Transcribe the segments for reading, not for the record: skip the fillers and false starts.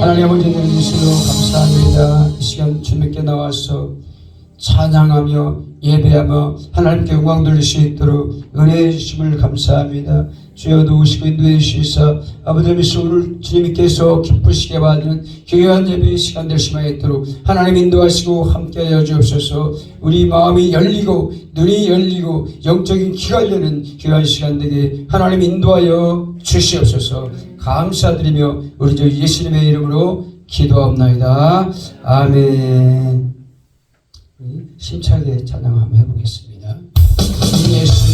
하나님 아버지 예수로 감사합니다. 이 시간 주님께 나와서 찬양하며 예배하며 하나님께 영광 돌릴 수 있도록 은혜해 주심을 감사합니다. 주여 도우시고 인도해 주시사 아버지 오늘 주님께서 기쁘시게 받는 귀한 예배의 시간 될 수 있도록 하나님 인도하시고 함께하여 주옵소서. 우리 마음이 열리고 눈이 열리고 영적인 귀가 열리는 귀한 시간 되게 하나님 인도하여 주시옵소서. 감사드리며 우리 주 예수님의 이름으로 기도합나이다. 아멘. 심차게 찬양 한번 해보겠습니다. 예수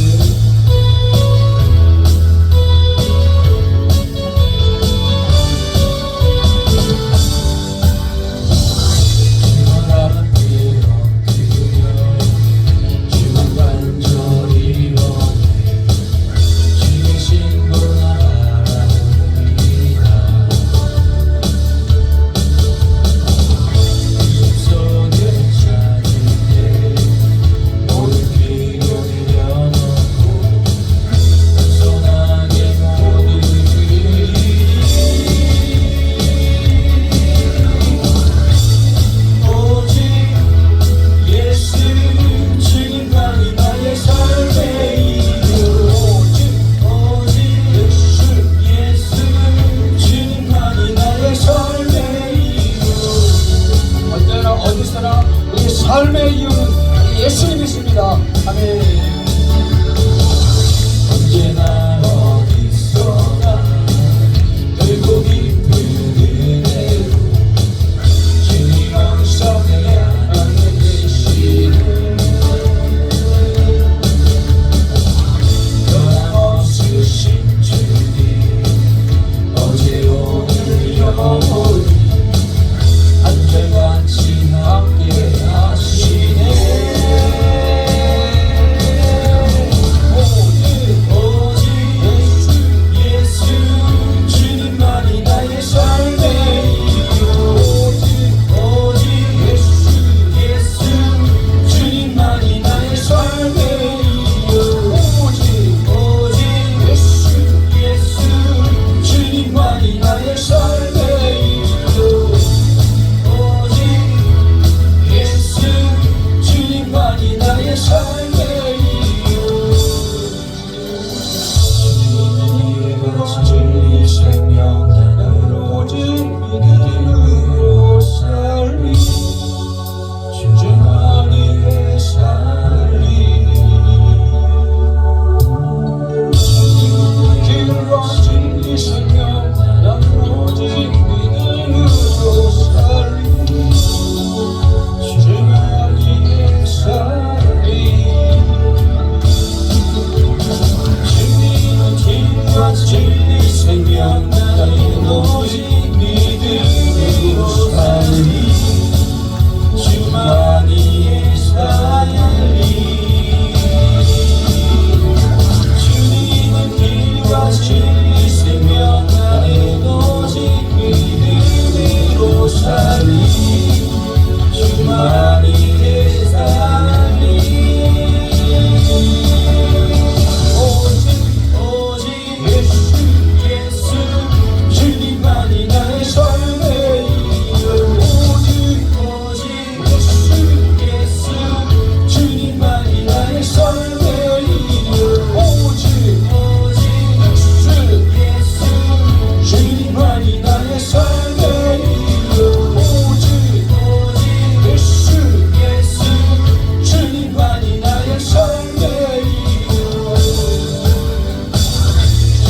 모든 비밀 열어놓고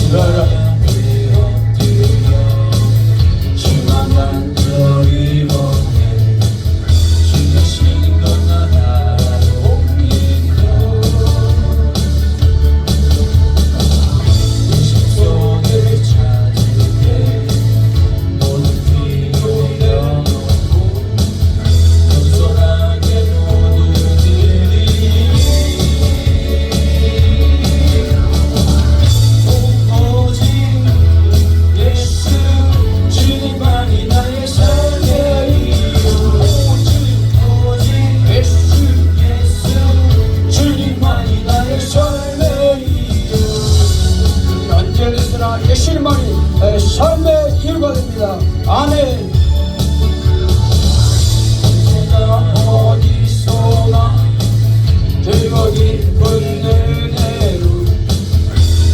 사랑에 엎드려 주만 간절히 원해 주 계신 것 나라로 믿어 의식 속에 찾을게 모든 필요 영원고 겸손하게 모두 드리 오직 예수 주님만이 나의 삶의 이유 오직 예수 주님만이 나의 삶의 이유 언제나 예수님만이 나의 삶의 이유가 됩니다. 아멘. 언제나 어디서나 들고 깊은 은혜로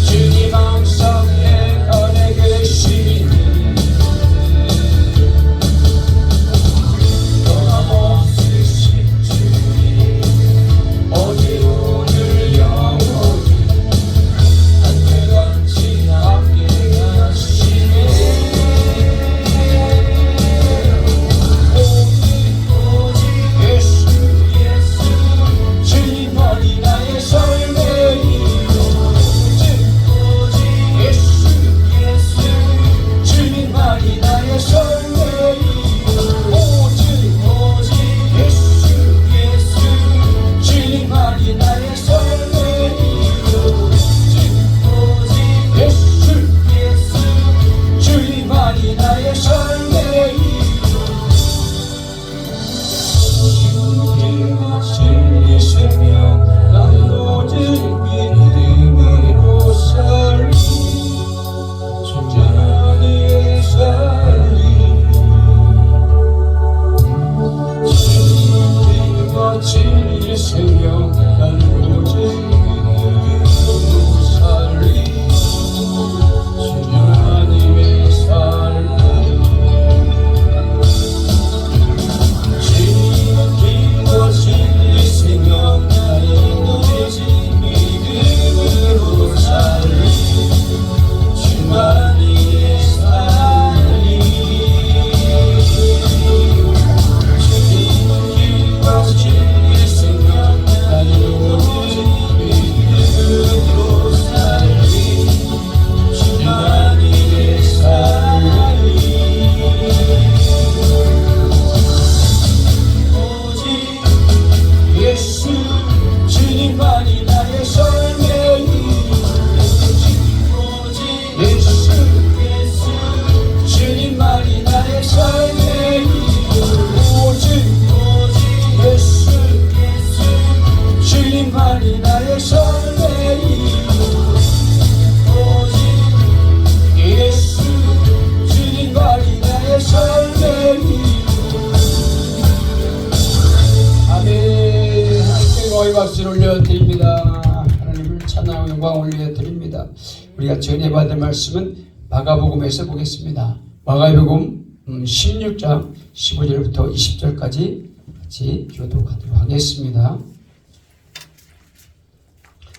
주님 항상 내 안에 계시니 변함없으신 주님 어디 오늘 영원히 한결같이 함께 하시네 오직 예수 주님만이 나의 삶의 이유 오직 예수 주님만이 나의 삶의 이유 오직 예수 주님만이 나의 삶의 이유 오직 예수 주님만이 나의 삶의 이유 진리와 진리 생명 나는 오직 믿음으로 살리 주님만이 살리 진리와 진리 생명 나는 오직 믿음으로 살리 주님만이 살리 진리와 진리 생명 나는 오직 믿음으로 살리 주만이 살리 진리와 진리 생명 나는 오직 믿음으로 살리 주만이 살리 오직 예수 주님만이 나의 삶의 이유 오직 예수 주님만이 나의 삶의 이유 오직 예수 주님만이 나의 삶의 이유 오직 예수 주님만이 나의 삶의 이유 아멘. 하나님께 고의 박수를 올려드립니다. 하나님을 찬양하고 영광 올려드립니다. 우리가 전해받을 말씀은 마가복음에서 보겠습니다. 마가복음 16장 15절부터 20절까지 같이 교독하도록 하겠습니다.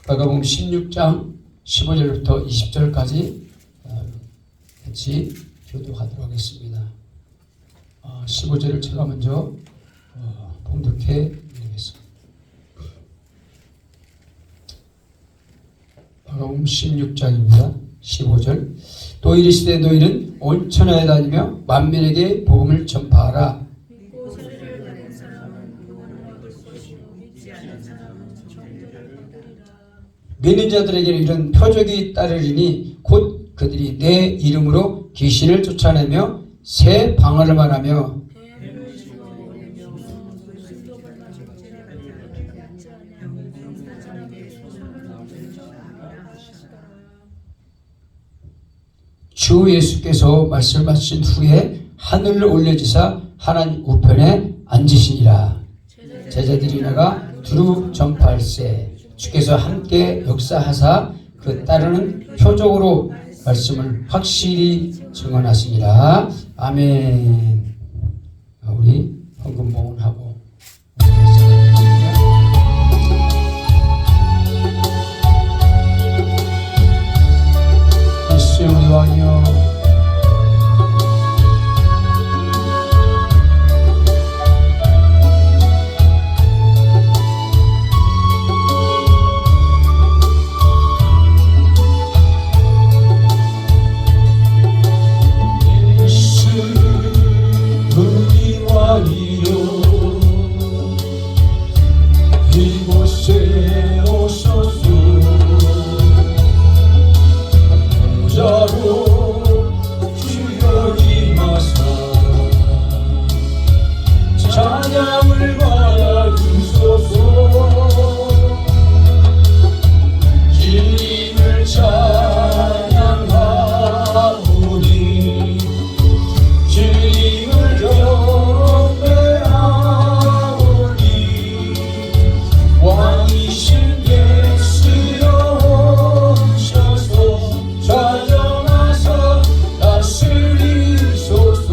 마가복음 16장 15절부터 20절까지 같이 교독하도록 하겠습니다. 15절을 제가 먼저 봉독해 드리겠습니다. 마가복음 16장입니다. 15절 또 이르시되 너희는 온 천하에 다니며 만민에게 복음을 전파하라. 믿는 자들에게는 이런 표적이 따르리니 곧 그들이 내 이름으로 귀신을 쫓아내며 새 방언을 말하며 주 예수께서 말씀하신 후에 하늘을 올려지사 하나님 우편에 앉으시니라. 제자들이 나가 두루 전파할세 주께서 함께 역사하사 그 따르는 표적으로 말씀을 확실히 증언하시니라. 아멘. 우리 헌금봉헌하고 왕이여 이곳에 오소서 보좌로 주여 임하사 찬양을 받아주소서 주님을 찬양하오니 주님을 경배하오니 왕이신 예수여 오셔서 좌정하사 다스리소서.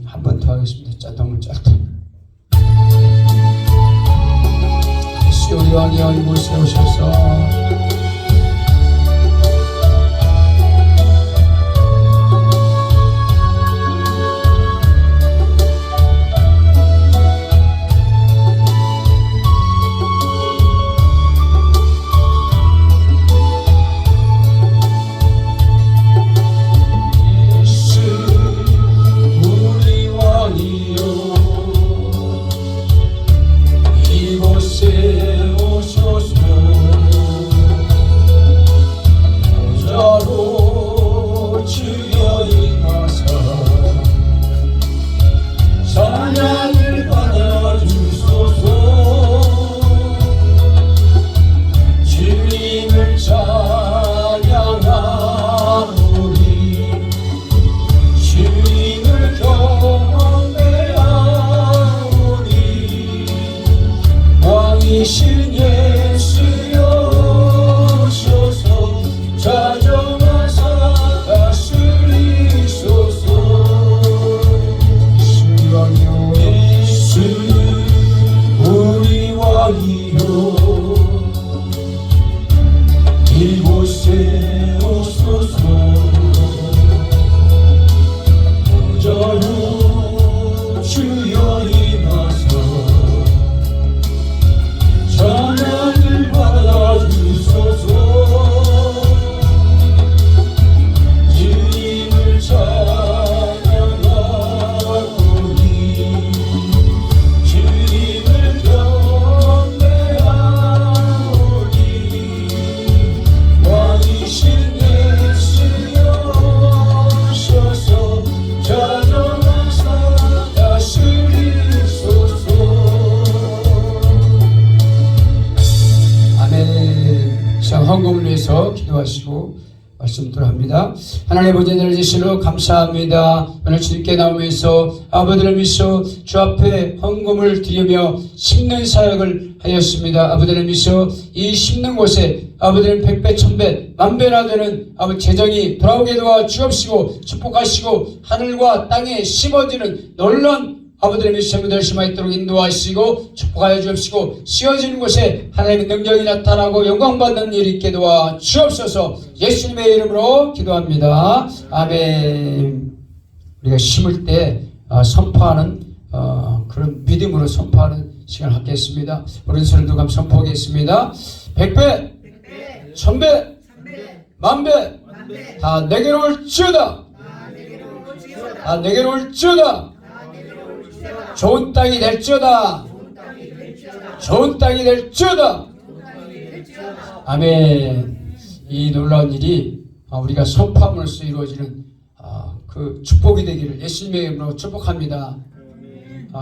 한 번 더 하겠습니다. 너무 짧다. 시오리 왕이여 이곳에 오셔서 이곳에 오소서 보좌로 주여 임하사 찬양을 받아주소서 주님을 찬양하오니 주님을 경배하오니 왕이신 예수여 오셔서 좌정하사 다스리소서. 시오리 왕이여 예수 우리 왕이여 이곳에 오소서 보좌로 주여 임하사 찬양을 받아주소서 주님을 찬양하오니 주님을 경배하오니 왕이신 예수여 오셔서 좌정하사 다스리소서. 아멘. 시간 헌금을 위해서 기도하시고 말씀드려 합니다. 하나님 아버지 은혜를 주시러 감사합니다. 오늘 주님께 나오면서 아버지를 믿어 주 앞에 헌금을 드리며 심는 사역을 하였습니다. 아버지를 믿어 이 심는 곳에 아버지는 백배 천배 만배나 되는 아버지 재정이 돌아오게 도와 주옵시고 축복하시고 하늘과 땅에 심어지는 놀라운 아버지의 미션을 열심하도록 인도하시고 축복하여 주옵시고 씌어지는 곳에 하나님의 능력이 나타나고 영광받는 일이 있게 도와 주옵소서. 예수님의 이름으로 기도합니다. 아멘. 우리가 심을 때 선포하는 그런 믿음으로 선포하는 시간을 갖겠습니다. 오른손을 들고 선포하겠습니다. 백배, 천배, 만배 다 내게로 올지어다. 다 내게로 올지어다. 좋은 땅이 될지어다. 좋은 땅이 될지어다. 아멘. 이 놀라운 일이 우리가 선포함으로써 이루어지는 그 축복이 되기를 예수님의 이름으로 축복합니다.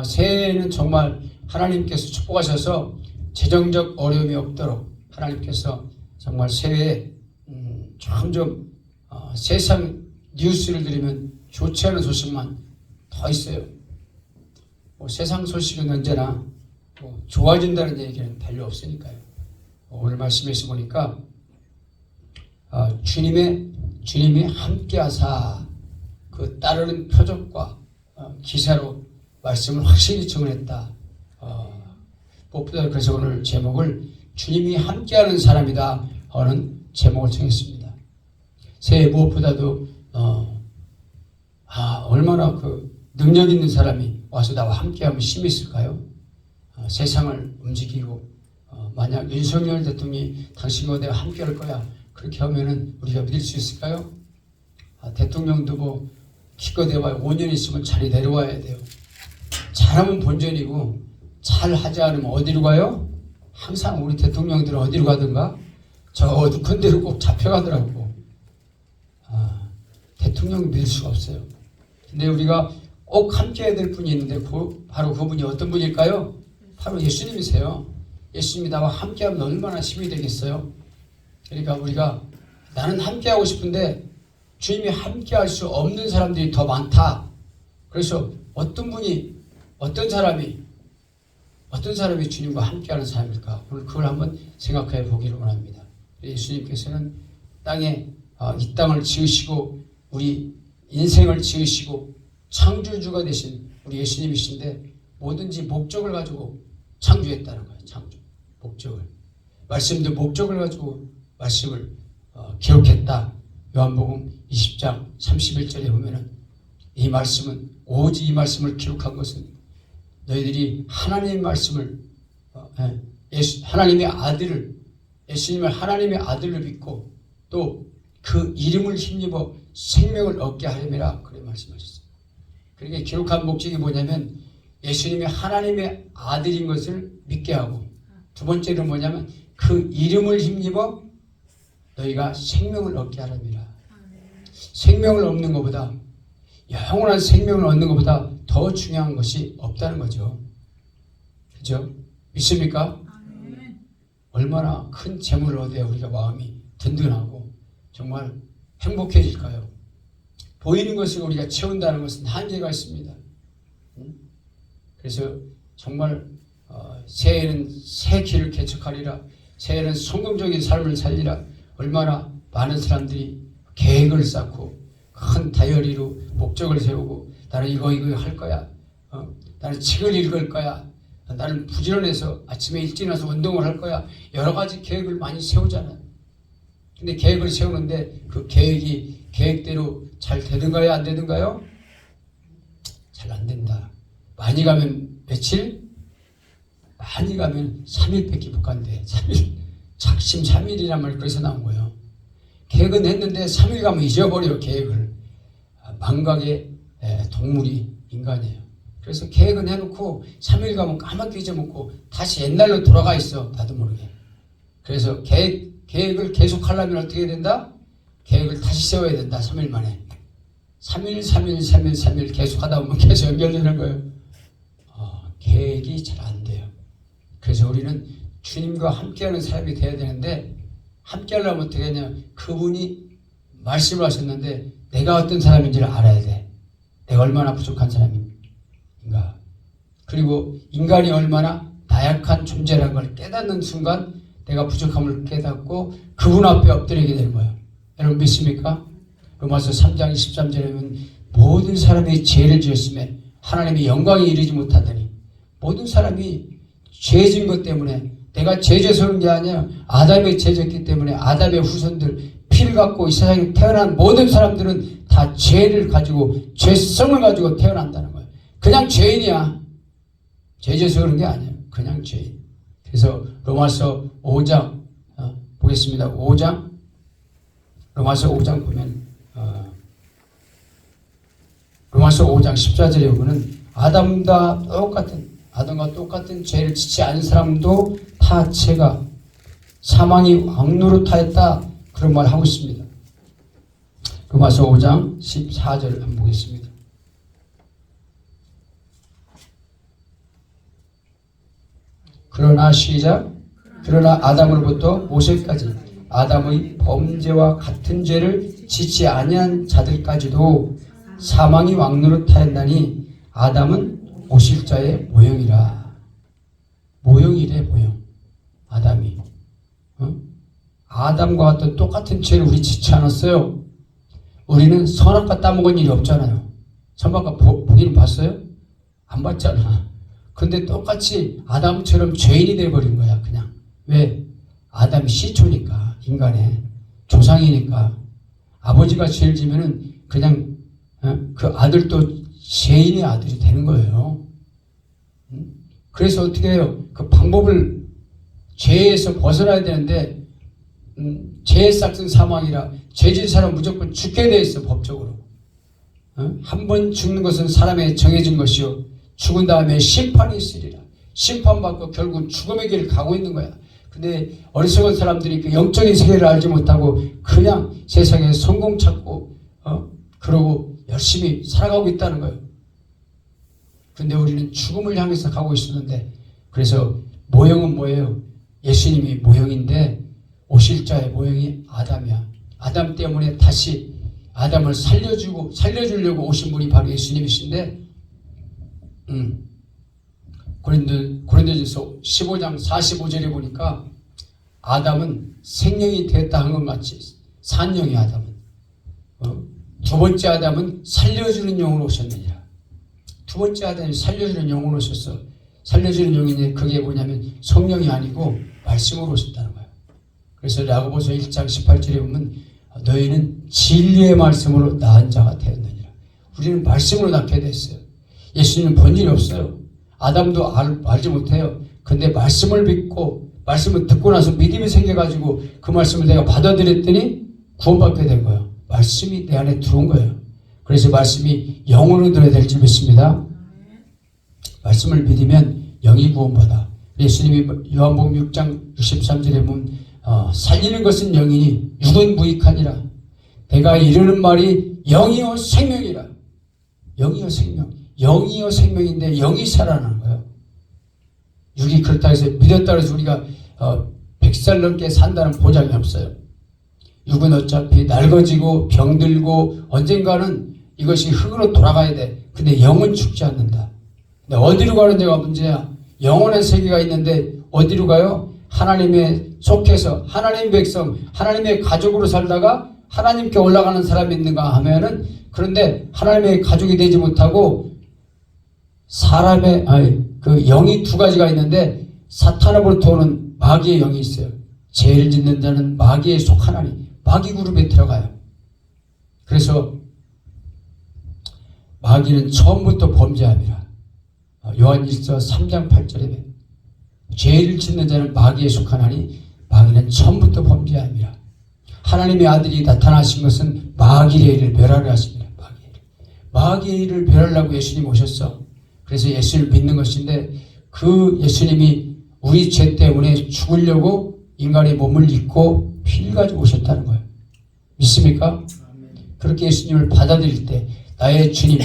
새해에는 정말 하나님께서 축복하셔서 재정적 어려움이 없도록 하나님께서 정말 새해에 점점 세상 뉴스를 들으면 좋지 않은 소식만 더 있어요. 세상 소식은 언제나 좋아진다는 얘기는 달리 없으니까요. 오늘 말씀에서 보니까 주님이 함께하사 그 따르는 표적과 기사로 말씀을 확실히 증언했다. 무엇보다 그래서 오늘 제목을 주님이 함께하는 사람이다 하는 제목을 정했습니다. 새해 무엇보다도 얼마나 그 능력 있는 사람이 와서 나와 함께하면 힘이 있을까요? 세상을 움직이고 만약 윤석열 대통령이 당신과 내가 함께할 거야 그렇게 하면은 우리가 믿을 수 있을까요? 대통령도 뭐 기껏 해봐야 5년 있으면 자리 내려와야 돼요. 잘하면 본전이고 잘하지 않으면 어디로 가요? 항상 우리 대통령들은 어디로 가든가 저 어두큰 데로 꼭 잡혀가더라고. 대통령 믿을 수가 없어요. 근데 우리가 꼭 함께해야 될 분이 있는데 바로 그분이 어떤 분일까요? 바로 예수님이세요. 예수님이 나와 함께하면 얼마나 힘이 되겠어요? 그러니까 우리가 나는 함께하고 싶은데 주님이 함께할 수 없는 사람들이 더 많다. 그래서 어떤 사람이 주님과 함께하는 사람일까? 오늘 그걸 한번 생각해 보기를 원합니다. 예수님께서는 이 땅을 지으시고 우리 인생을 지으시고 창조주가 되신 우리 예수님이신데 뭐든지 목적을 가지고 창조했다는 거예요. 목적을. 말씀도 목적을 가지고 말씀을 기록했다. 요한복음 20장 31절에 보면은 이 말씀은 오직 이 말씀을 기록한 것은 너희들이 하나님의 말씀을 하나님의 아들을 예수님을 하나님의 아들로 믿고 또 그 이름을 힘입어 생명을 얻게 하려니라 그렇게 말씀하셨어요. 그러니까 기록한 목적이 뭐냐면 예수님이 하나님의 아들인 것을 믿게 하고 두 번째는 뭐냐면 그 이름을 힘입어 너희가 생명을 얻게 하려니라. 생명을 얻는 것보다 영원한 생명을 얻는 것보다 더 중요한 것이 없다는 거죠. 그죠? 믿습니까? 얼마나 큰 재물을 얻어야 우리가 마음이 든든하고 정말 행복해질까요? 보이는 것을 우리가 채운다는 것은 한계가 있습니다. 그래서 정말 새해에는 새 길을 개척하리라. 새해에는 성공적인 삶을 살리라. 얼마나 많은 사람들이 계획을 쌓고 큰 다이어리로 목적을 세우고 나는 이거 할 거야. 나는 책을 읽을 거야. 나는 부지런해서 아침에 일찍 나서 운동을 할 거야. 여러 가지 계획을 많이 세우잖아요. 근데 계획을 세우는데 그 계획이 계획대로 잘 되는가요? 안 되는가요? 잘 안 된다. 많이 가면 며칠? 많이 가면 3일밖에 못 간대. 3일. 작심 3일이란 말 그래서 나온 거예요. 계획은 했는데 3일 가면 잊어버려요. 계획을. 망각의 동물이 인간이에요. 그래서 계획은 해놓고 3일 가면 까맣게 잊어먹고 다시 옛날로 돌아가 있어. 나도 모르게. 그래서 계획을 계속 하려면 어떻게 해야 된다? 계획을 다시 세워야 된다. 3일 만에. 3일 계속 하다 보면 계속 연결되는 거예요. 계획이 잘 안 돼요. 그래서 우리는 주님과 함께하는 사람이 돼야 되는데 함께 하려면 어떻게 하냐면 그분이 말씀을 하셨는데 내가 어떤 사람인지를 알아야 돼. 내가 얼마나 부족한 사람인가. 그리고 인간이 얼마나 나약한 존재라는 걸 깨닫는 순간 내가 부족함을 깨닫고 그분 앞에 엎드리게 되는 거예요. 여러분 믿습니까? 로마서 3장 23절에 보면 모든 사람이 죄를 지었음에 하나님의 영광에 이르지 못하더니 모든 사람이 죄진 것 때문에 내가 죄져서 그런 게 아니라 아담이 죄졌기 때문에 아담의 후손들 피를 갖고 이 세상에 태어난 모든 사람들은 다 죄를 가지고 죄성을 가지고 태어난다는 거예요. 그냥 죄인이야. 죄져서 그런 게 아니에요. 그냥 죄인. 그래서 로마서 5장 보겠습니다. 5장 로마서 5장 보면 로마서 5장 14절에 보면 아담과 똑같은 죄를 짓지 않은 사람도 다 죄가 사망이 왕노로 타했다 그런 말 하고 있습니다. 로마서 5장 14절 한번 보겠습니다. 그러나 시작. 그러나 아담으로부터 모세까지 아담의 범죄와 같은 죄를 짓지 아니한 자들까지도 사망이 왕노로 타했나니 아담은 오실 자의 모형이라. 모형이래 모형. 아담이. 아담과 같은 똑같은 죄를 우리 짓지 않았어요. 우리는 선악과 따먹은 일이 없잖아요. 선악과 보기는 봤어요? 안 봤잖아. 근데 똑같이 아담처럼 죄인이 돼버린 거야 그냥. 왜? 아담이 시초니까, 인간의 조상이니까. 아버지가 죄를 지면은 그냥 그 아들도 죄인의 아들이 되는 거예요. 그래서 어떻게 해요? 그 방법을, 죄에서 벗어나야 되는데 죄의 싹은 사망이라, 죄진 사람 무조건 죽게 돼 있어 법적으로. 한 번 죽는 것은 사람의 정해진 것이요 죽은 다음에 심판이 있으리라. 심판받고 결국 죽음의 길을 가고 있는 거야. 근데 어리석은 사람들이 그 영적인 세계를 알지 못하고 그냥 세상에 성공 찾고 그러고 열심히 살아가고 있다는 거예요. 근데 우리는 죽음을 향해서 가고 있었는데, 그래서 모형은 뭐예요? 예수님이 모형인데 오실 자의 모형이 아담이야. 아담 때문에 다시 아담을 살려주려고 오신 분이 바로 예수님이신데, 고린도전서 15장 45절에 보니까 아담은 생명이 되었다 한 것 같이 산영이 아담은 두 번째 아담은 살려주는 영으로 오셨느니라. 두 번째 아담이 살려주는 영으로 오셨어. 살려주는 영이 그게 뭐냐면 성령이 아니고 말씀으로 오셨다는 거예요. 그래서 야고보서 1장 18절에 보면 너희는 진리의 말씀으로 낳은 자가 되었느니라. 우리는 말씀으로 낳게 됐어요. 예수님은 본일이 없어요. 아담도 알지 못해요. 근데 말씀을 믿고 말씀을 듣고 나서 믿음이 생겨가지고 그 말씀을 내가 받아들였더니 구원받게 된 거예요. 말씀이 내 안에 들어온 거예요. 그래서 말씀이 영으로 들어야 될 줄 믿습니다. 말씀을 믿으면 영이 구원받아. 예수님이 요한복음 6장 63절에 보면 살리는 것은 영이니 육은 무익하니라. 내가 이르는 말이 영이요 생명이라. 영이요 생명. 영이요 생명인데 영이 살아나는 거예요. 육이 그렇다 해서 믿었다 해서 우리가 100살 넘게 산다는 보장이 없어요. 육은 어차피 낡아지고 병들고 언젠가는 이것이 흙으로 돌아가야 돼. 근데 영은 죽지 않는다. 근데 어디로 가는 데가 문제야. 영원한 세계가 있는데 어디로 가요? 하나님에 속해서 하나님의 백성, 하나님의 가족으로 살다가 하나님께 올라가는 사람이 있는가 하면은, 그런데 하나님의 가족이 되지 못하고 사람의 그 영이 두 가지가 있는데 사탄으로부터 오는 마귀의 영이 있어요. 죄를 짓는 자는 마귀에 속하나니 마귀 그룹에 들어가요. 그래서 마귀는 처음부터 범죄함이라. 요한일서 3장 8절에 죄를 짓는 자는 마귀에 속하나니 마귀는 처음부터 범죄함이라. 하나님의 아들이 나타나신 것은 마귀의 일을 멸하려 하십니다. 마귀의 일을 멸하려고 예수님 오셨어. 그래서 예수를 믿는 것인데 그 예수님이 우리 죄 때문에 죽으려고 인간의 몸을 입고 피를 가지고 오셨다는 거예요. 믿습니까? 그렇게 예수님을 받아들일 때 나의 주님,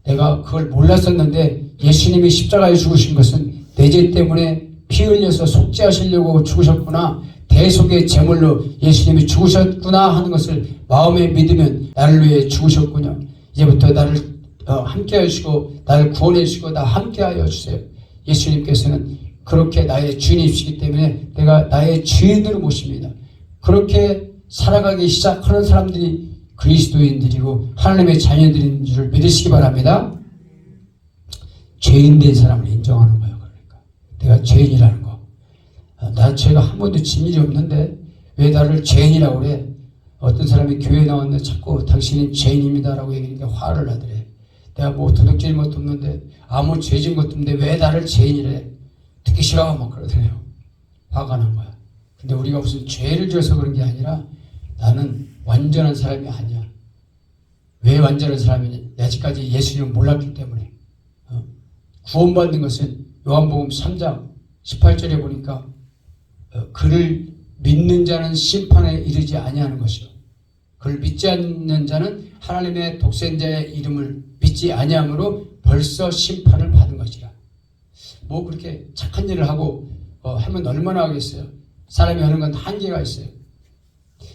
내가 그걸 몰랐었는데 예수님이 십자가에 죽으신 것은 내 죄 때문에 피 흘려서 속죄하시려고 죽으셨구나, 대속의 제물로 예수님이 죽으셨구나 하는 것을 마음에 믿으면 나를 위해 죽으셨군요. 이제부터 나를 함께 하시고 나를 구원해 주시고 나 함께 하여 주세요. 예수님께서는 그렇게 나의 주인이시기 때문에 내가 나의 주인으로 모십니다. 그렇게 살아가기 시작하는 사람들이 그리스도인들이고 하나님의 자녀들인 줄 믿으시기 바랍니다. 죄인 된 사람을 인정하는 거예요. 그러니까 내가 죄인이라는 거. 난 죄가 한 번도 진 일이 없는데 왜 나를 죄인이라고 그래? 어떤 사람이 교회에 나왔는데 자꾸 당신은 죄인입니다라고 얘기하니까 화를 나더래. 내가 뭐 도둑질인 것도 없는데 아무 죄진 것도 없는데 왜 나를 죄인이래? 듣기 싫어 막 그러더래요. 화가 난 거야. 근데 우리가 무슨 죄를 지어서 그런 게 아니라 나는 완전한 사람이 아니야. 왜 완전한 사람이냐? 아직까지 예수님을 몰랐기 때문에. 구원받는 것은 요한복음 3장 18절에 보니까 그를 믿는 자는 심판에 이르지 아니하는 것이요. 그를 믿지 않는 자는 하나님의 독생자의 이름을 믿지 아니함으로 벌써 심판을 받은 것이라. 뭐 그렇게 착한 일을 하고 하면 얼마나 하겠어요. 사람이 하는 건 한계가 있어요.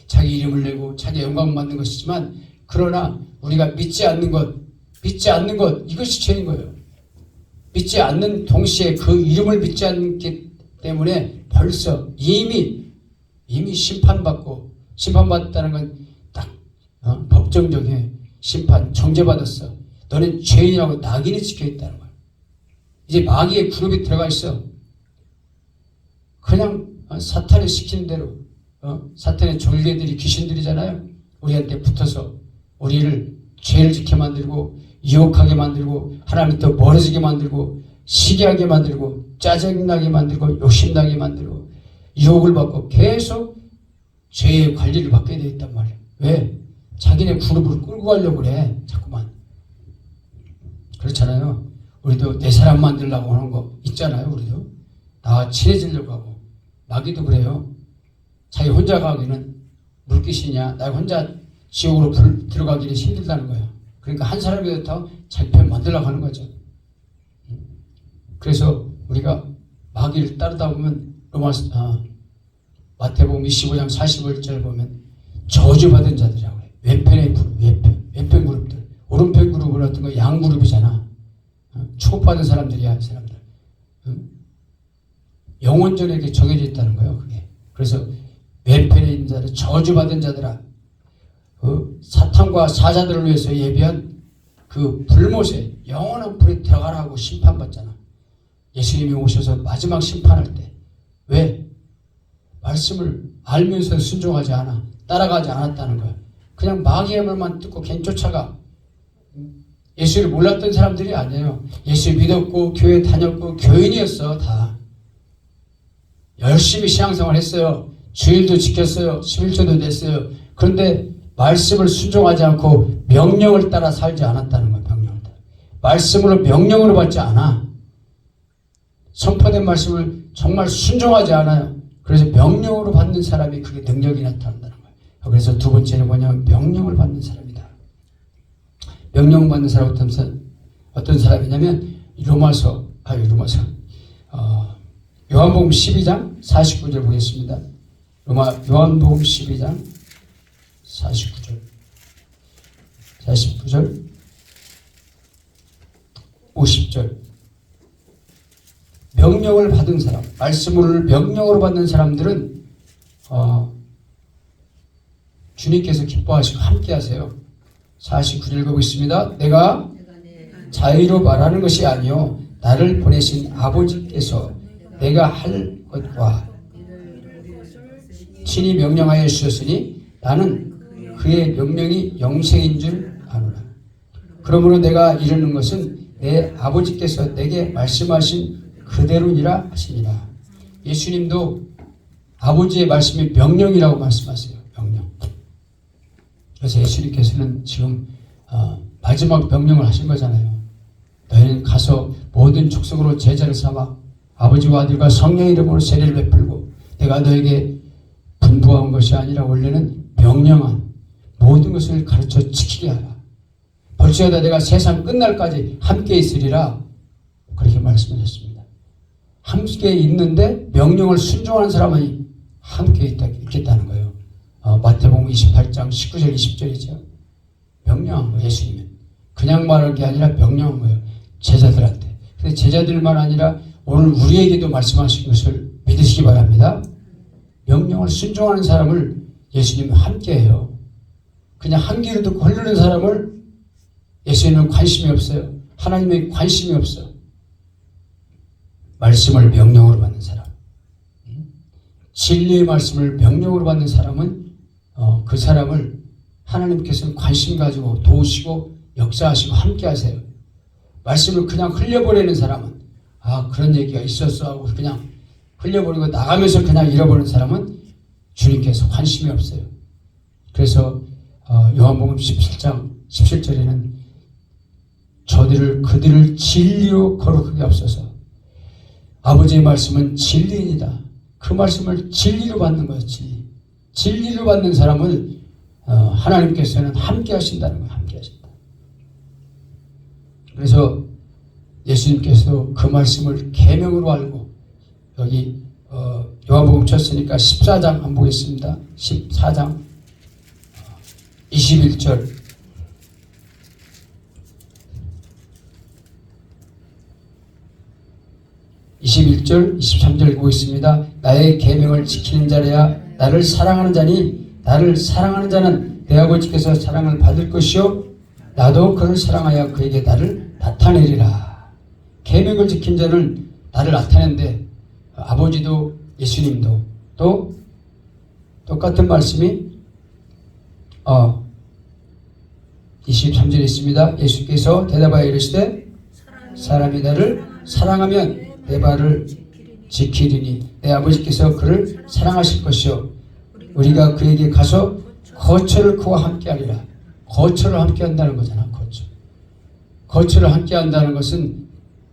자기 이름을 내고 자기 영광을 받는 것이지만, 그러나 우리가 믿지 않는 것 이것이 죄인 거예요. 믿지 않는 동시에 그 이름을 믿지 않기 때문에 벌써 이미 심판받았다는 건 딱 법정적인 심판, 정죄받았어. 너는 죄인이라고 낙인이 찍혀 있다는 거야. 이제 마귀의 그룹이 들어가 있어. 그냥 사탄이 시키는 대로 사탄의 졸개들이 귀신들이잖아요. 우리한테 붙어서 우리를 죄를 짓게 만들고 유혹하게 만들고 하나님부터 멀어지게 만들고 시기하게 만들고 짜증나게 만들고 욕심나게 만들고 유혹을 받고 계속 죄의 관리를 받게 되어 있단 말이에요. 왜? 자기네 그룹을 끌고 가려고 그래. 자꾸만. 그렇잖아요. 우리도 내 사람 만들려고 하는 거 있잖아요. 우리도 나와 친해지려고 하고. 마귀도 그래요. 자기 혼자 가기는 물귀신이야. 나 혼자 지옥으로 들어가기는 힘들다는 거예요. 그러니까 한 사람이라도 더 자기 편 만들려고 하는 거죠. 그래서 우리가 마귀를 따르다 보면 마태복음 25장 45절 보면 저주받은 자들이라고 해요. 왼편 그룹들. 오른편 그룹은 어떤 거 양그룹이잖아. 축복받은 사람들이야. 이 사람들. 영혼전에게 정해져 있다는 거예요. 그게. 그래서 왼편에 있는 자들, 저주받은 자들아, 사탄과 사자들을 위해서 예비한 그 불못에 영원한 불에 들어가라고 심판받잖아. 예수님이 오셔서 마지막 심판할 때. 왜? 말씀을 알면서 순종하지 않아. 따라가지 않았다는 거야. 그냥 마귀의 말만 듣고 괜히 쫓아가. 예수를 몰랐던 사람들이 아니에요. 예수 믿었고 교회 다녔고 교인이었어. 다 열심히 신앙생활 했어요. 주일도 지켰어요. 11조도 냈어요. 그런데 말씀을 순종하지 않고 명령을 따라 살지 않았다는 거예요. 명령을 따라. 말씀으로 명령으로 받지 않아. 선포된 말씀을 정말 순종하지 않아요. 그래서 명령으로 받는 사람이 그게 능력이 나타난다는 거예요. 그래서 두 번째는 뭐냐면 명령을 받는 사람이다. 명령 받는 사람은 어떤 사람이냐면 요한복음 12장 49절 보겠습니다. 요한복음 12장 49절 50절 명령을 받은 사람, 말씀을 명령으로 받는 사람들은 주님께서 기뻐하시고 함께 하세요. 49절 보고 있습니다. 내가 자의로 말하는 것이 아니요 나를 보내신 아버지께서 내가 할 것과 친히 명령하여 주셨으니 나는 그의 명령이 영생인 줄 아노라. 그러므로 내가 이르는 것은 내 아버지께서 내게 말씀하신 그대로니라 하시니라. 예수님도 아버지의 말씀이 명령이라고 말씀하세요. 명령. 그래서 예수님께서는 지금 마지막 명령을 하신 거잖아요. 너희는 가서 모든 족속으로 제자를 삼아 아버지와 아들과 성령의 이름으로 세례를 베풀고 내가 너에게 분부한 것이 아니라 원래는 명령한 모든 것을 가르쳐 지키게 하라. 벌써다 내가 세상 끝날까지 함께 있으리라. 그렇게 말씀하셨습니다. 함께 있는데 명령을 순종하는 사람은 함께 있겠다는 거예요. 마태복음 28장 19절 20절이죠. 명령한 거예요. 예수님은 그냥 말할 게 아니라 명령한 거예요. 제자들한테. 근데 제자들만 아니라 오늘 우리에게도 말씀하신 것을 믿으시기 바랍니다. 명령을 순종하는 사람을 예수님은 함께해요. 그냥 한 귀로 듣고 흐르는 사람을 예수님은 관심이 없어요. 하나님의 관심이 없어. 말씀을 명령으로 받는 사람, 진리의 말씀을 명령으로 받는 사람은 그 사람을 하나님께서는 관심 가지고 도우시고 역사하시고 함께 하세요. 말씀을 그냥 흘려보내는 사람은 그런 얘기가 있었어 하고 그냥 흘려버리고 나가면서 그냥 잃어버리는 사람은 주님께서 관심이 없어요. 그래서 요한복음 17장 17절에는 그들을 진리로 거룩하게 하옵소서. 아버지의 말씀은 진리입니다. 그 말씀을 진리로 받는 거예요. 진리로 받는 사람을 하나님께서는 함께 하신다는 거예요. 함께 하신다. 그래서 예수님께서도 그 말씀을 계명으로 알고 여기 요한복음 쳤으니까 14장 한번 보겠습니다. 14장 21절 21절 23절 보고 있습니다. 나의 계명을 지키는 자라야 나를 사랑하는 자니 나를 사랑하는 자는 내 아버지께서 사랑을 받을 것이요 나도 그를 사랑하여 그에게 나를 나타내리라. 계명을 지킨 자는 나를 나타내는데 아버지도 예수님도 또 똑같은 말씀이 23절에 있습니다. 예수께서 대답하여 이르시되 사람이 나를 사랑하면 내 말을 지키리니 내 아버지께서 그를 사랑하실 것이요 우리가 그에게 가서 거처를 그와 함께 하리라. 거처를 함께 한다는 거잖아. 거처를 함께 한다는 것은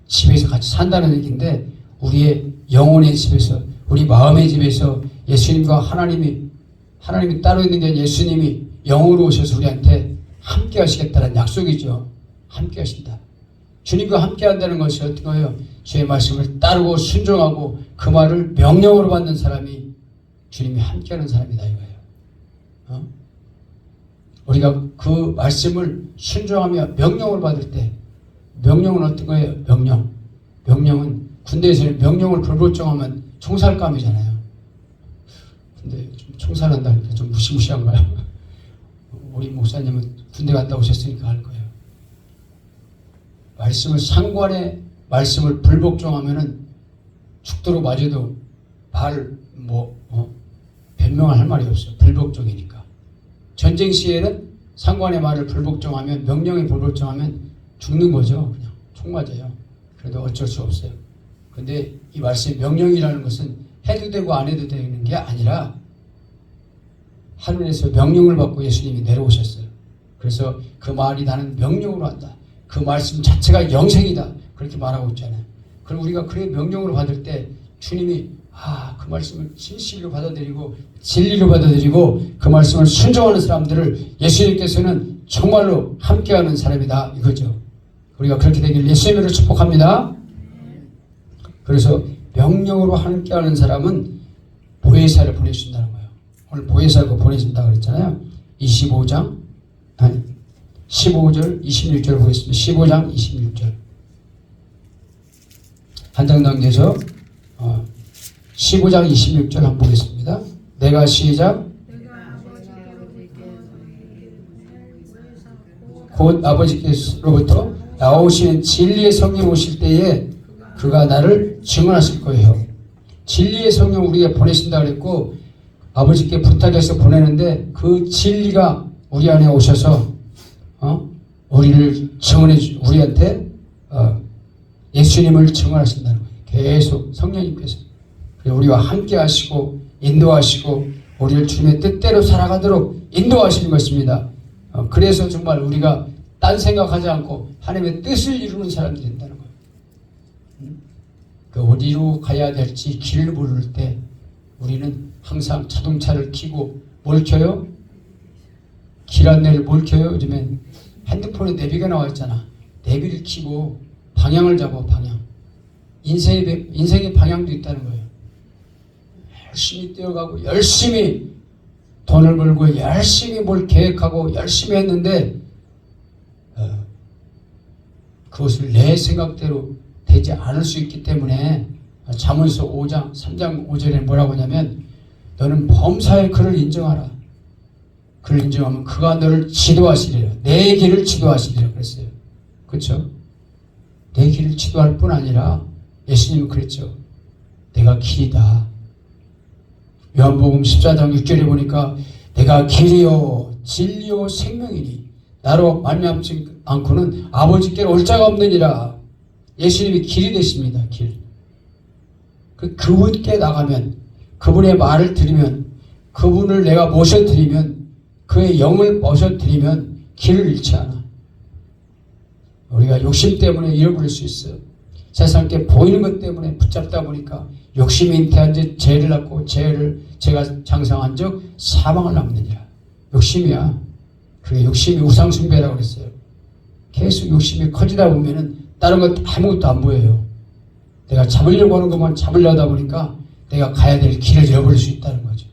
집에서 같이 산다는 얘기인데 우리의 영혼의 집에서 우리 마음의 집에서 예수님과 하나님이 따로 있는 게 아니라 예수님이 영으로 오셔서 우리한테 함께 하시겠다는 약속이죠. 함께 하신다. 주님과 함께 한다는 것이 어떤 거예요? 주의 말씀을 따르고 순종하고 그 말을 명령으로 받는 사람이 주님이 함께하는 사람이다 이거예요. 우리가 그 말씀을 순종하며 명령을 받을 때 명령은 어떤 거예요? 명령은 군대에서는 명령을 불복종하면 총살감이잖아요. 근데 좀 총살한다니까 좀 무시무시한가요? 우리 목사님은 군대 갔다 오셨으니까 할 거예요. 상관의 말씀을 불복종하면은 죽도록 맞아도 변명을 할 말이 없어요. 불복종이니까. 전쟁 시에는 상관의 말을 불복종하면 명령에 불복종하면 죽는 거죠. 그냥 총 맞아요. 그래도 어쩔 수 없어요. 근데 이 말씀 명령이라는 것은 해도 되고 안 해도 되는 게 아니라 하늘에서 명령을 받고 예수님이 내려오셨어요. 그래서 그 말이 나는 명령으로 한다. 그 말씀 자체가 영생이다. 그렇게 말하고 있잖아요. 그럼 우리가 그 명령으로 받을 때 주님이 그 말씀을 진실로 받아들이고 진리로 받아들이고 그 말씀을 순종하는 사람들을 예수님께서는 정말로 함께하는 사람이다 이거죠. 우리가 그렇게 되길 예수님으로 축복합니다. 그래서 명령으로 함께하는 사람은 보혜사를 보내준다는 거예요. 오늘 보혜사가 보내준다고 그랬잖아요. 15절 26절 보겠습니다. 15장 26절 한 장 넘겨서 15장 26절 한번 보겠습니다. 내가 시작 곧 아버지께로부터 나오시는 진리의 성령 오실 때에 그가 나를 증언하실 거예요. 진리의 성령 우리에게 보내신다 그랬고 아버지께 부탁해서 보내는데 그 진리가 우리 안에 오셔서 우리를 증언해 우리한테 예수님을 증언하신다는 거예요. 계속 성령님께서 우리와 함께 하시고 인도하시고 우리를 주님의 뜻대로 살아가도록 인도하시는 것입니다. 그래서 정말 우리가 딴 생각하지 않고 하나님의 뜻을 이루는 사람들이 된다는 거예요. 그 어디로 가야 될지 길을 모를 때 우리는 항상 자동차를 켜고 뭘 켜요? 길 안내를 뭘 켜요? 요즘엔 핸드폰에 내비가 나와 있잖아. 내비를 켜고 방향을 잡아. 방향. 인생의 방향도 있다는 거예요. 열심히 뛰어가고 열심히 돈을 벌고 열심히 뭘 계획하고 열심히 했는데 그것을 내 생각대로 되지 않을 수 있기 때문에 잠언서 5장 3장 5절에 뭐라고 하냐면 너는 범사의 그를 인정하라. 그를 인정하면 그가 너를 지도하시리라. 내 길을 지도하시리라 그랬어요. 그렇죠? 내 길을 지도할 뿐 아니라 예수님은 그랬죠. 내가 길이다. 요한복음 14장 6절에 보니까 내가 길이요 진리요 생명이니 나로 말미암지 않고는 아버지께로 올 자가 없느니라. 예수님이 길이 되십니다. 길. 그분께 나가면 그분의 말을 들으면 그분을 내가 모셔드리면 그의 영을 모셔드리면 길을 잃지 않아. 우리가 욕심 때문에 잃어버릴 수 있어요. 세상께 보이는 것 때문에 붙잡다 보니까 욕심이 잉태한 즉 죄를 낳고 죄가 장성한 즉 사망을 낳느니라. 욕심이야. 그게 욕심이 우상숭배라고 그랬어요. 계속 욕심이 커지다 보면은 다른 것 아무것도 안 보여요. 내가 잡으려고 하는 것만 잡으려다 보니까 내가 가야 될 길을 잃어버릴 수 있다는 거죠.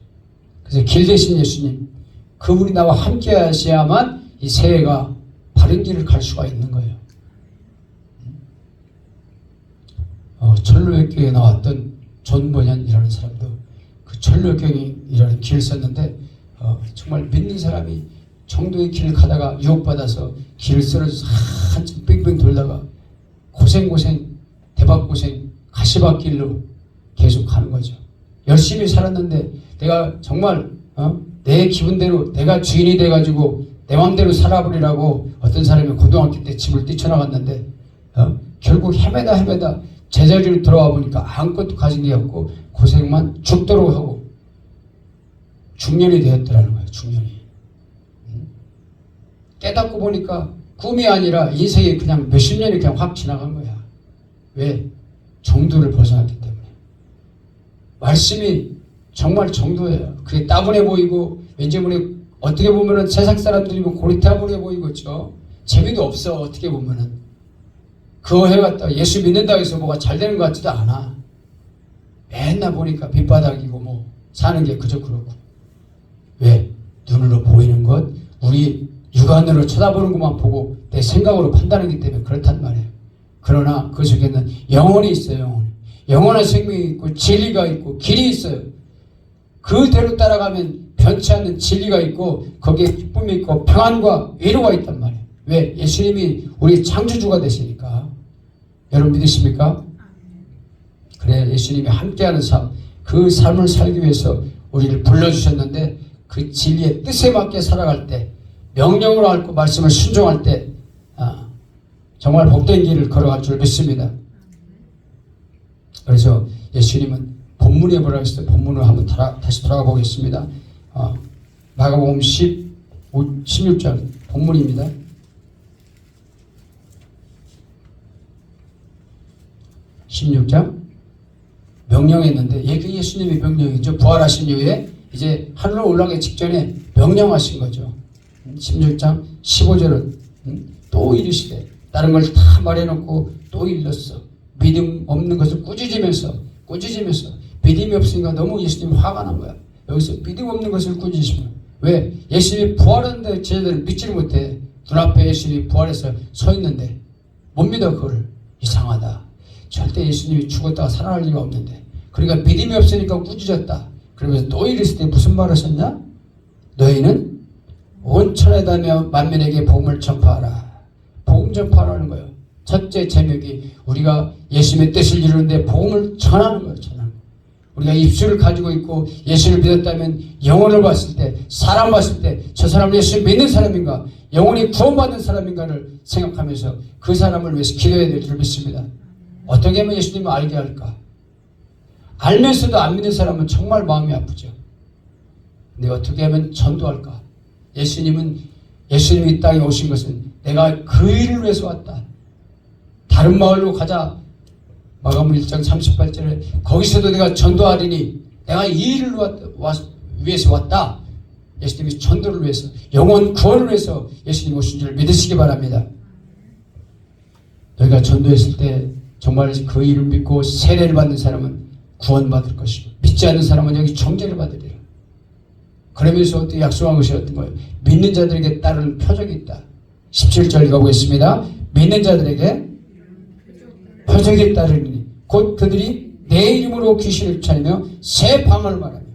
그래서 길 대신 예수님, 그분이 나와 함께 하셔야만 이 세계가 바른 길을 갈 수가 있는 거예요. 철로역경에 나왔던 존번연이라는 사람도 그 철로역경이라는 길을 썼는데 정말 믿는 사람이 정도의 길을 가다가 유혹받아서 길을 쓰러져서 한참 뺑뺑 돌다가 고생 대박고생 가시밭길로 계속 가는 거죠. 열심히 살았는데 내가 정말 내 기분대로 내가 주인이 돼가지고 내 마음대로 살아버리라고 어떤 사람이 고등학교 때 집을 뛰쳐나갔는데 결국 헤매다 제자리로 돌아와 보니까 아무것도 가진 게 없고 고생만 죽도록 하고 중년이 되었더라는 거예요. 중년이. 깨닫고 보니까 꿈이 아니라 인생이 그냥 몇십 년이 그냥 확 지나간 거야. 왜? 정도를 벗어났기 때문에. 말씀이 정말 정도예요. 그게 따분해 보이고 왠지 모르게 어떻게 보면은 세상 사람들이 고리타분해 보이고 그렇죠. 재미도 없어. 어떻게 보면은 그거 해갔다가 예수 믿는다고 해서 뭐가 잘 되는 것 같지도 않아. 맨날 보니까 밑바닥이고 뭐 사는 게 그저 그렇고. 왜? 눈으로 보이는 것, 우리 육안으로 쳐다보는 것만 보고 내 생각으로 판단하기 때문에 그렇단 말이에요. 그러나 그 속에는 영혼이 있어요. 영원한 생명이 있고 진리가 있고 길이 있어요. 그대로 따라가면 변치 않는 진리가 있고 거기에 기쁨이 있고 평안과 위로가 있단 말이에요. 왜? 예수님이 우리 창조주가 되시니까. 여러분 믿으십니까? 그래, 예수님이 함께하는 삶, 그 삶을 살기 위해서 우리를 불러주셨는데 그 진리의 뜻에 맞게 살아갈 때, 명령으로 앓고 말씀을 순종할 때 정말 복된 길을 걸어갈 줄 믿습니다. 그래서 예수님은 본문에 뭐라고 했어요? 본문을 한번 다시 돌아가 보겠습니다. 마가복음 16장 본문입니다. 16장 명령했는데 그 예수님의 명령이죠. 부활하신 이후에 이제 하늘로 올라가기 직전에 명령하신 거죠. 16장 15절은 또 이르시되 다른 걸 다 말해놓고 또 일렀어. 믿음 없는 것을 꾸짖으면서 믿음이 없으니까 너무 예수님 화가 난 거야. 여기서 믿음 없는 것을 꾸짖으시면 왜? 예수님이 부활했는데 제자들은 믿지를 못해. 눈앞에 예수님이 부활해서 서 있는데 못 믿어. 그걸. 이상하다. 절대 예수님이 죽었다가 살아날 리가 없는데. 그러니까 믿음이 없으니까 꾸짖었다. 그러면서 또 이랬을 때 무슨 말을 하셨냐? 너희는 온 천에 다며 만민에게 복음을 전파하라. 복음 전파하라는 거예요. 첫째 제목이 우리가 예수님의 뜻을 이루는데 복음을 전하는 거예요. 전하는 거예요. 우리가 입술을 가지고 있고 예수를 믿었다면 영혼을 봤을 때, 사람 봤을 때 저 사람은 예수를 믿는 사람인가, 영혼이 구원받은 사람인가를 생각하면서 그 사람을 위해서 기도해야 될 줄 믿습니다. 어떻게 하면 예수님을 알게 할까? 알면서도 안 믿는 사람은 정말 마음이 아프죠. 근데 어떻게 하면 전도할까? 예수님이 이 땅에 오신 것은 내가 그 일을 위해서 왔다. 다른 마을로 가자. 마가복음 1장 38절에 거기서도 내가 전도하리니 내가 이 일을 위해서 왔다. 예수님이 전도를 위해서, 영혼 구원을 위해서 예수님 오신 줄 믿으시기 바랍니다. 너희가 전도했을 때 정말 그 일을 믿고 세례를 받는 사람은 구원받을 것이고 믿지 않는 사람은 여기 정죄를 받으리라. 그러면서 어떻게 약속한 것이 어떤 거예요? 믿는 자들에게 따르는 표적이 있다. 17절 읽어보겠습니다. 믿는 자들에게 표적이 따르니 곧 그들이 내 이름으로 귀신을 쫓아내며 새 방언을 말하며.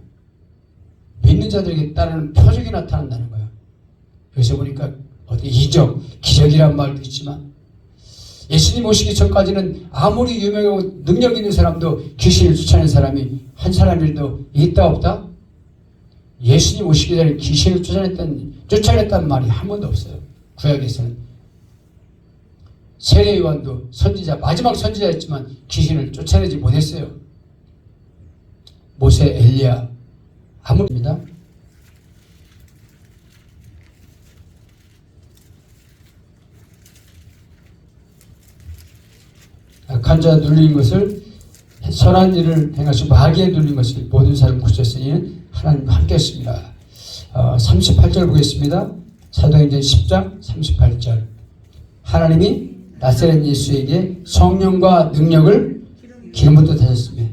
믿는 자들에게 따르는 표적이 나타난다는 거예요. 여기서 보니까 어디 이적, 기적이란 말도 있지만 예수님 오시기 전까지는 아무리 유명하고 능력 있는 사람도 귀신을 쫓아낸 사람이 한 사람이라도 있다 없다? 예수님 오시기 전에 귀신을 쫓아냈다는 말이 한 번도 없어요. 구약에서는. 세례 요한도 선지자, 마지막 선지자였지만 귀신을 쫓아내지 못했어요. 모세, 엘리야 아무입니다. 악한 자 눌린 것을 선한 일을 행하시고 마귀에 눌린 것을 모든 사람 구쳤으니 하나님과 함께 했습니다. 38절 보겠습니다. 사도행전 10장 38절. 하나님이 나사렛 예수에게 성령과 능력을 기름부터 다셨으며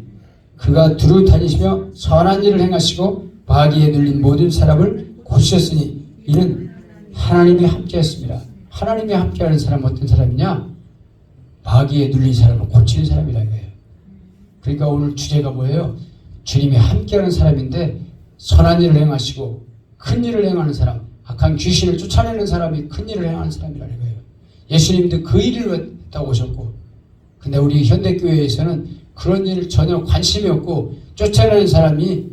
그가 두루 다니시며 선한 일을 행하시고 마귀에 눌린 모든 사람을 고치셨으니 이는 하나님이 함께했습니다. 하나님이 함께하는 사람은 어떤 사람이냐? 마귀에 눌린 사람을 고치는 사람이라는 거예요. 그러니까 오늘 주제가 뭐예요? 주님이 함께하는 사람인데 선한 일을 행하시고 큰 일을 행하는 사람, 악한 귀신을 쫓아내는 사람이 큰 일을 행하는 사람이라는 거예요. 예수님도 그 일을 했다고 오셨고 근데 우리 현대교회에서는 그런 일 전혀 관심이 없고 쫓아내는 사람이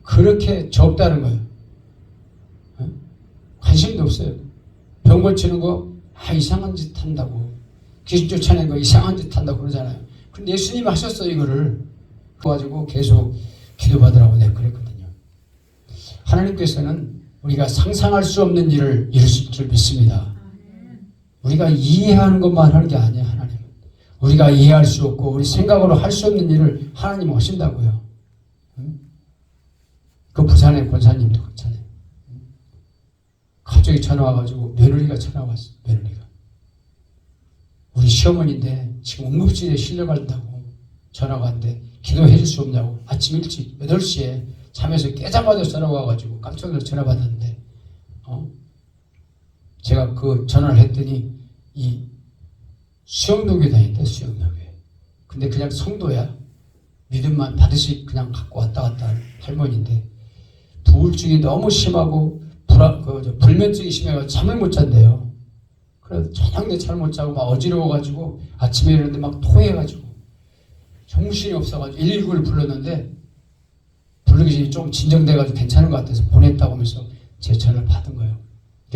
그렇게 적다는 거예요. 관심도 없어요. 병 고치는 거 이상한 짓 한다고, 귀신 쫓아내는 거 이상한 짓 한다고 그러잖아요. 근데 예수님이 하셨어요. 이거를 그래가지고 계속 기도받으라고 내가 그랬거든요. 하나님께서는 우리가 상상할 수 없는 일을 이루실 줄 믿습니다. 우리가 이해하는 것만 하는 게 아니에요. 하나님은 우리가 이해할 수 없고 우리 생각으로 할 수 없는 일을 하나님은 하신다고요. 그 부산의 권사님도 그렇잖아요. 갑자기 전화 와가지고 며느리가 전화 왔어요. 며느리가 우리 시어머니인데 지금 응급실에 실려간다고 전화가 왔는데 기도해 줄 수 없냐고. 아침 일찍 8시에 잠에서 깨자마자 전화가 와가지고 깜짝 놀라서 전화 받았는데 제가 그 전화를 했더니 이 수영노교에 다닌대. 수영노교에. 근데 그냥 성도야. 믿음만 받으시 그냥 갖고 왔다 갔다 하는 할머니인데 부울증이 너무 심하고 불면증이 심해가지고 잠을 못 잔대요. 그래서 저녁 잠을 못 자고 막 어지러워가지고 아침에 일어났는데 막 토해가지고 정신이 없어가지고 119를 불렀는데 부르기 전에 좀 진정돼가지고 괜찮은 것 같아서 보냈다고 하면서 제 전화를 받은 거예요.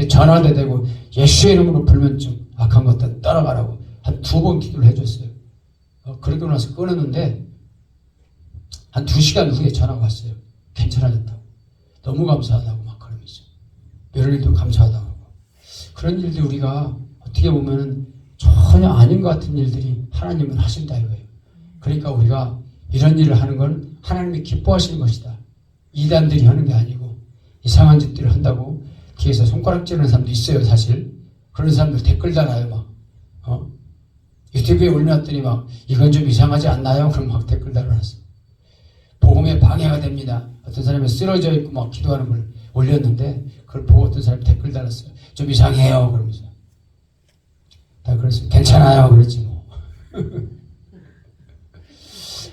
전화도 되고 예수의 이름으로 불면증 악한 것들 떠나가라고 한 2번 기도를 해줬어요. 그러고 나서 끊었는데 한 2시간 후에 전화가 왔어요. 괜찮아졌다고. 너무 감사하다고 막 그러면서 며느리도 감사하다고 하고. 그런 일들 우리가 어떻게 보면 전혀 아닌 것 같은 일들이 하나님은 하신다 이거예요. 그러니까 우리가 이런 일을 하는 건 하나님이 기뻐하시는 것이다. 이단들이 하는 게 아니고 이상한 짓들을 한다고 뒤에서 손가락 찌르는 사람도 있어요. 사실 그런 사람들 댓글 달아요. 막 유튜브에 올려놨더니 막 이건 좀 이상하지 않나요? 그럼 막 댓글 달아놨어. 복음에 방해가 됩니다. 어떤 사람이 쓰러져 있고 막 기도하는 걸 올렸는데 그걸 보고 어떤 사람이 댓글 달았어요. 좀 이상해요. 그러면서 다 그랬어요. 괜찮아요. 그랬지 뭐.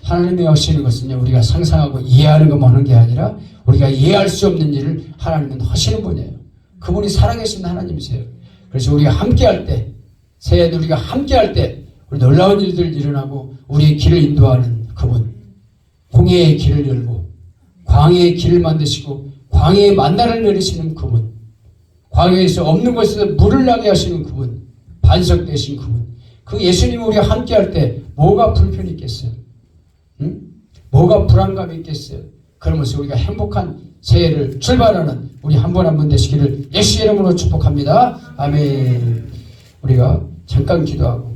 하나님이 하시는 것은요, 우리가 상상하고 이해하는 것만 하는 게 아니라 우리가 이해할 수 없는 일을 하나님은 하시는 분이에요. 그분이 살아계신 하나님이세요. 그래서 우리가 함께할 때, 새해에 우리가 함께할 때 우리 놀라운 일들 일어나고 우리의 길을 인도하는 그분, 홍해의 길을 열고 광야의 길을 만드시고 광야의 만나를 내리시는 그분, 광야에서 없는 곳에서 물을 나게 하시는 그분, 반석 되신 그분, 그 예수님이 우리가 함께할 때 뭐가 불편이 있겠어요? 뭐가 불안감이 있겠어요? 그러면서 우리가 행복한 새해를 출발하는 우리 한 분 한 분 되시기를 예수의 이름으로 축복합니다. 아멘. 우리가 잠깐 기도하고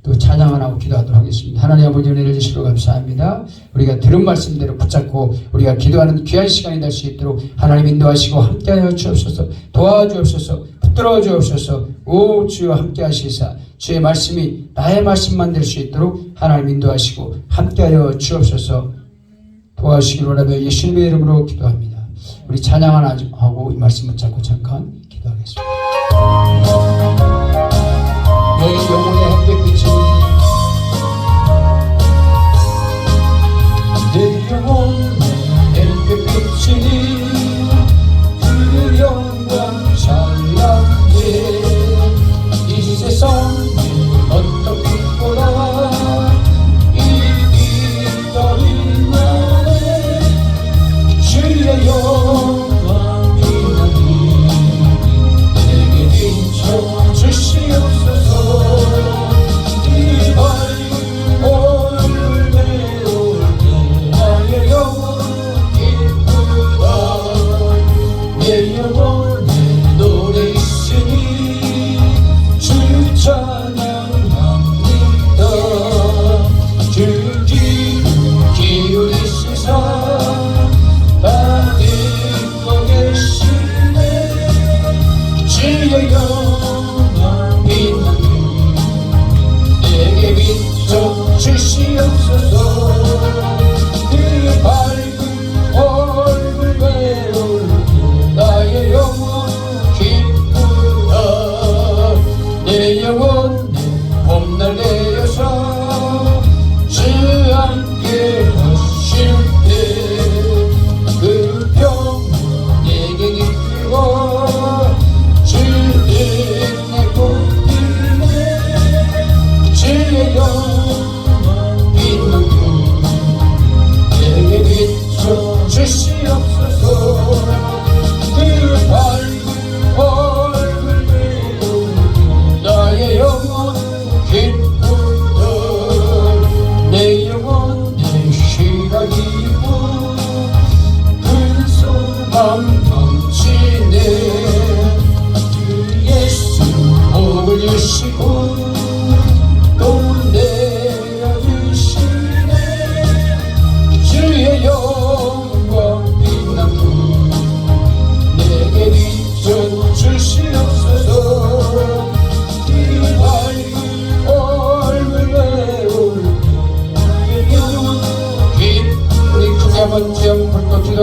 또 찬양 하나 하고 기도하도록 하겠습니다. 하나님 아버지 은혜를 주시고 감사합니다. 우리가 들은 말씀대로 붙잡고 우리가 기도하는 귀한 시간이 될 수 있도록 하나님 인도하시고 함께하여 주옵소서. 도와주옵소서. 붙들어 주옵소서. 오 주여 함께하시사 주의 말씀이 나의 말씀만 될 수 있도록 하나님 인도하시고 함께하여 주옵소서. 도와주시기를 원하며 예수님의 이름으로 기도합니다. 우리 찬양 하나 하고 이 말씀 붙잡고 잠깐 기도하겠습니다. 내 영혼의 햇빛이 내 영혼의 햇빛이 그 영광 찬란해 이 세상 어떤 빛보다 이 빛더리 나네 주의 영광이 나니 내게 비춰 주시옵소서. 이 밝은 오늘 내 올 때 나의 영혼 기쁘다.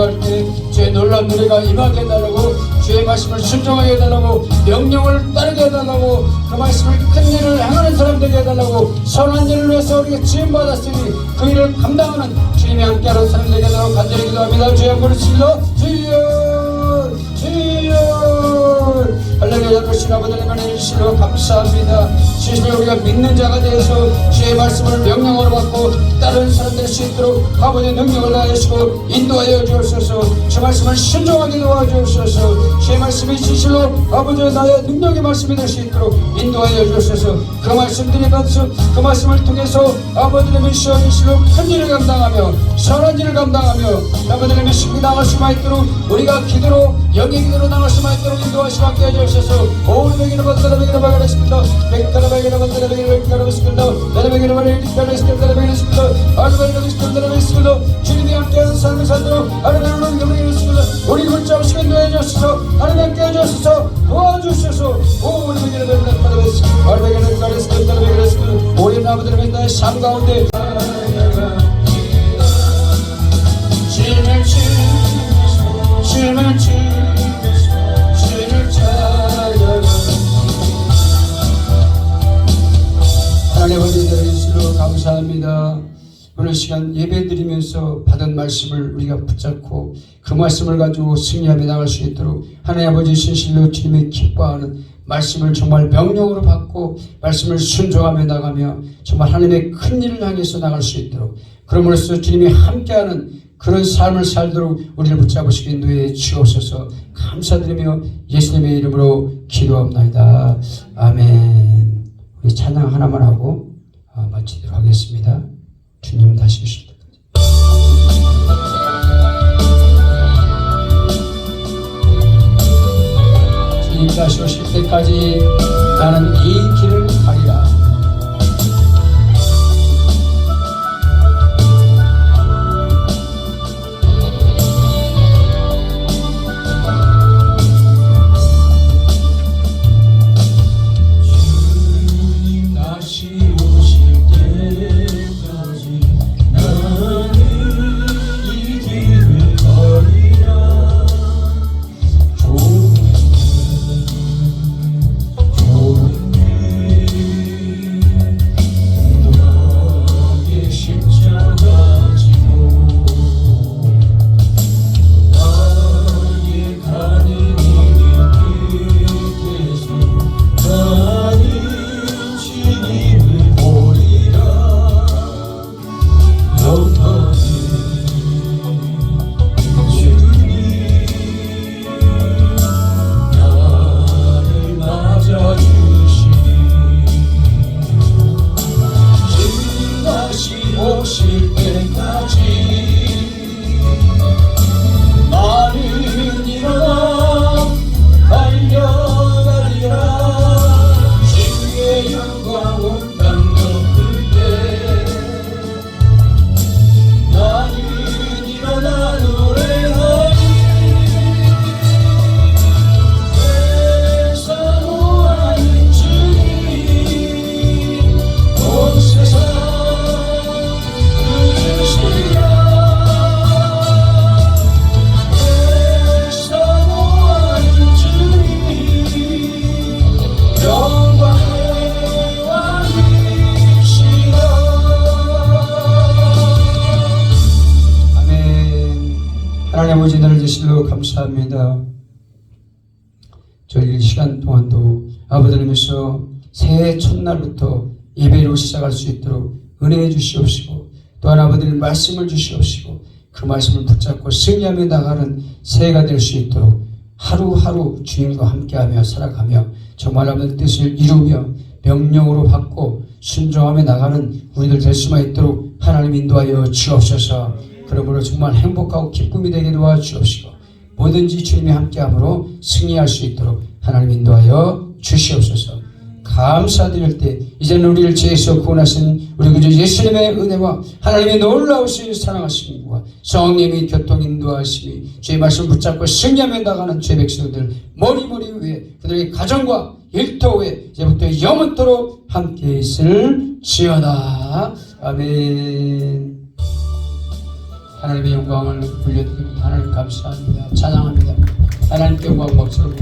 기도할 때 주의 놀라운 노래가 임하게 해달라고, 주의 말씀을 순종하게 해달라고, 명령을 따르게 해달라고, 그 말씀을 큰 일을 행하는 사람 되게 해달라고, 선한 일을 위해서 우리가 지음받았으니 그 일을 감당하는 주님이 함께하는 사람 되게 해달라고 간절히 기도합니다. 주여 부르시며 주여 주여 할렐루야. 그러신 아버지의 은혜를 주시러 감사합니다. 진실로 우리가 믿는 자가 되어서 주의 말씀을 명령으로 받고 다른 사람 될 수 있도록 아버지의 능력을 다하시고 인도하여 주옵소서. 주 말씀을 순종하게 도와주옵소서. 주의 말씀이 진실로 아버지의 나의 능력의 말씀이 될 수 있도록 인도하여 주옵소서. 그 말씀들이 받아서 그 말씀을 통해서 아버지의 미시어 진실로 큰 일을 감당하며 선한 일을 감당하며 아버지의 미시기 나갈 수만 있도록 우리가 기도로 영의 기도로 나갈 수만 있도록 인도하시고 함께 해주옵소서. 오늘 베기를 받들어 베기를 받으랬습니다. 베기를 베기를 받들어 베기를 받으랬습니다. 나를 베기를 받으랬습니다. 나를 베기를 받으랬습니다. 주님이 함께하는 삶을 살도록 하나님을 경배하겠습니다. 우리 붙잡으시고 인도해주옵소서. 하나님 함께 해주옵소서. 도와주옵소서. 우리 베기를 받으랬습니다. 나를 베기를 받으랬습니다. 나를 베기를 우리 아버지를 나의 삶 가운데 주님을 찾아가 하나님 아버지 대리시로 감사합니다. 오늘 시간 예배 드리면서 받은 말씀을 우리가 붙잡고 그 말씀을 가지고 승리하며 나갈 수 있도록 하나님 아버지 진실로 주님이 기뻐하는 말씀을 정말 명령으로 받고 말씀을 순종하며 나가며 정말 하나님의 큰 일을 향해서 나갈 수 있도록 그럼으로써 주님이 함께하는 그런 삶을 살도록 우리를 붙잡으시고 인도해 주옵소서. 감사드리며 예수님의 이름으로 기도합나이다. 아멘. 우리 찬양 하나만 하고 마치도록 하겠습니다. 주님 다시 오실 때까지. 주님 다시 오실 때까지 나는 이 길을 가리라. 아버지 나를 주실로 감사합니다. 저희 시간 동안도 아버지님께서 새해 첫날부터 예배로 시작할 수 있도록 은혜해 주시옵시고 또한 아버지님 말씀을 주시옵시고 그 말씀을 붙잡고 승리하며 나가는 새해가 될 수 있도록 하루하루 주님과 함께하며 살아가며 정말 아버지 뜻을 이루며 명령으로 받고 순종하며 나가는 우리들 될 수만 있도록 하나님 인도하여 주옵소서. 그러므로 정말 행복하고 기쁨이 되게 도와주옵시고 뭐든지 주님이 함께함으로 승리할 수 있도록 하나님 인도하여 주시옵소서. 감사드릴 때 이제는 우리를 죄에서 구원하신 우리 구주 예수님의 은혜와 하나님의 놀라우신 사랑하심과 성령의 교통 인도하심이 주의 말씀 붙잡고 승리하며 나가는 죄 백성들 머리머리 위에 그들의 가정과 일터 위에 이제부터 영원토록 함께 있을지어다. 아멘. 하나님의 영광을 불려드립니다. 하나님 감사합니다. 찬양합니다. 하나님께 영광 박수를